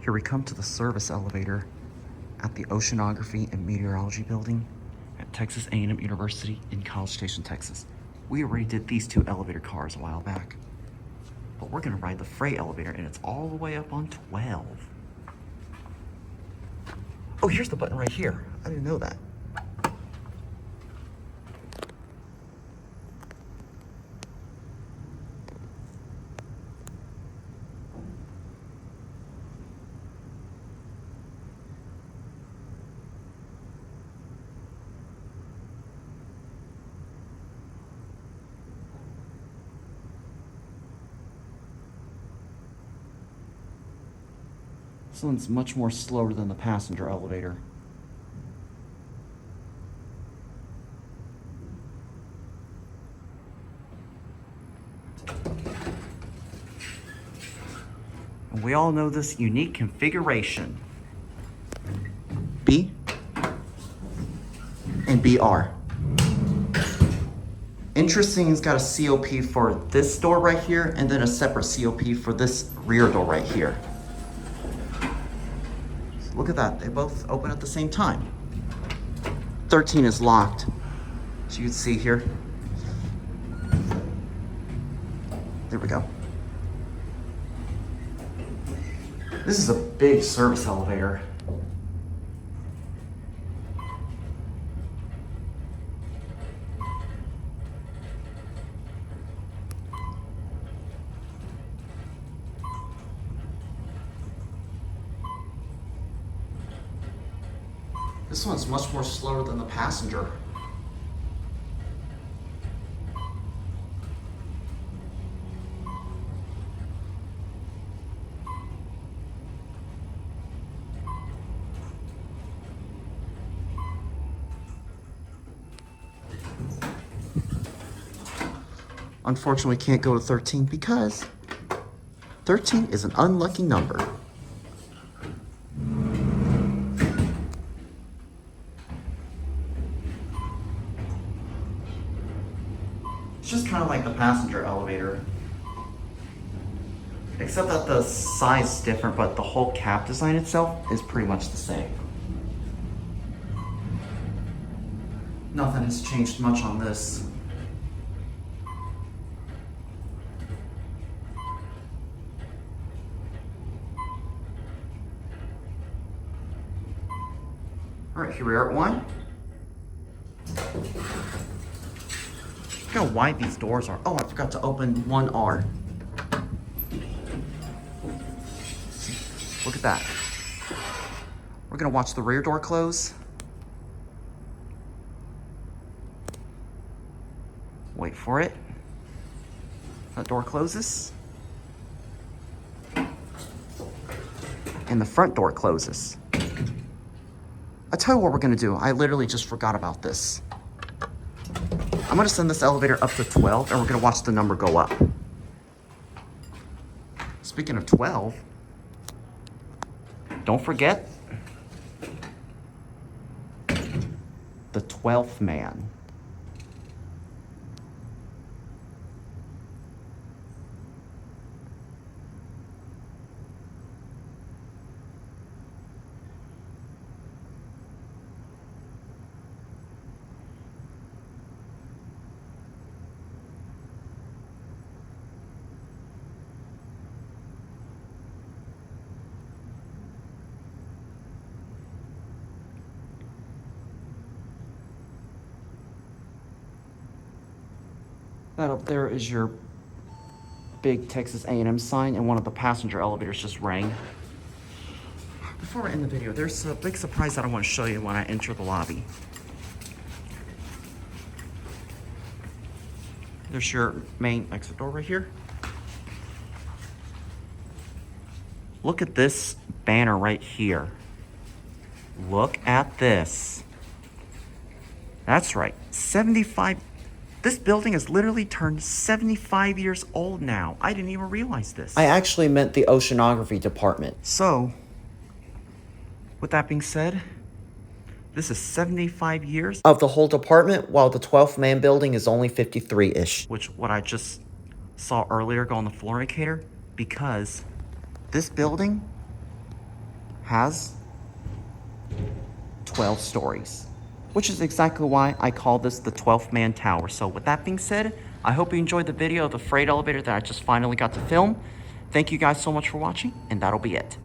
Here we come to the service elevator at the Oceanography and Meteorology building at Texas A&M University in College Station, Texas. We already did these two elevator cars a while back, but we're gonna ride the freight elevator and it's all the way up on 12. Oh, here's the button right here. I didn't know that. This one's much more slower than the passenger elevator. And we all know this unique configuration. B and BR. Interesting, it's got a COP for this door right here and then a separate COP for this rear door right here. Look at that, they both open at the same time. 13 is locked, as you can see here. There we go. This is a big service elevator. This one's much more slower than the passenger. Unfortunately, we can't go to 13 because 13 is an unlucky number. It's just kind of like the passenger elevator, except that the size is different, but the whole cap design itself is pretty much the same. Nothing has changed much on this. All right, here we are at 1. Look how wide these doors are. Oh, I forgot to open 1R. Look at that. We're gonna watch the rear door close. Wait for it. That door closes. And the front door closes. I'll tell you what we're gonna do. I literally just forgot about this. I'm gonna send this elevator up to 12 and we're gonna watch the number go up. Speaking of 12, don't forget the 12th man. That up there is your big Texas A&M sign, and one of the passenger elevators just rang. Before I end the video, there's a big surprise that I want to show you when I enter the lobby. There's your main exit door right here. Look at this banner right here. Look at this. That's right, 75. This building has literally turned 75 years old now. I didn't even realize this. I actually meant the Oceanography department. So, with that being said, this is 75 years Of the whole department, while the 12th man building is only 53-ish. which what I just saw earlier go on the floor indicator, because this building has 12 stories, which is exactly why I call this the 12th man tower. So with that being said, I hope you enjoyed the video of the freight elevator that I just finally got to film. Thank you guys so much for watching, and that'll be it.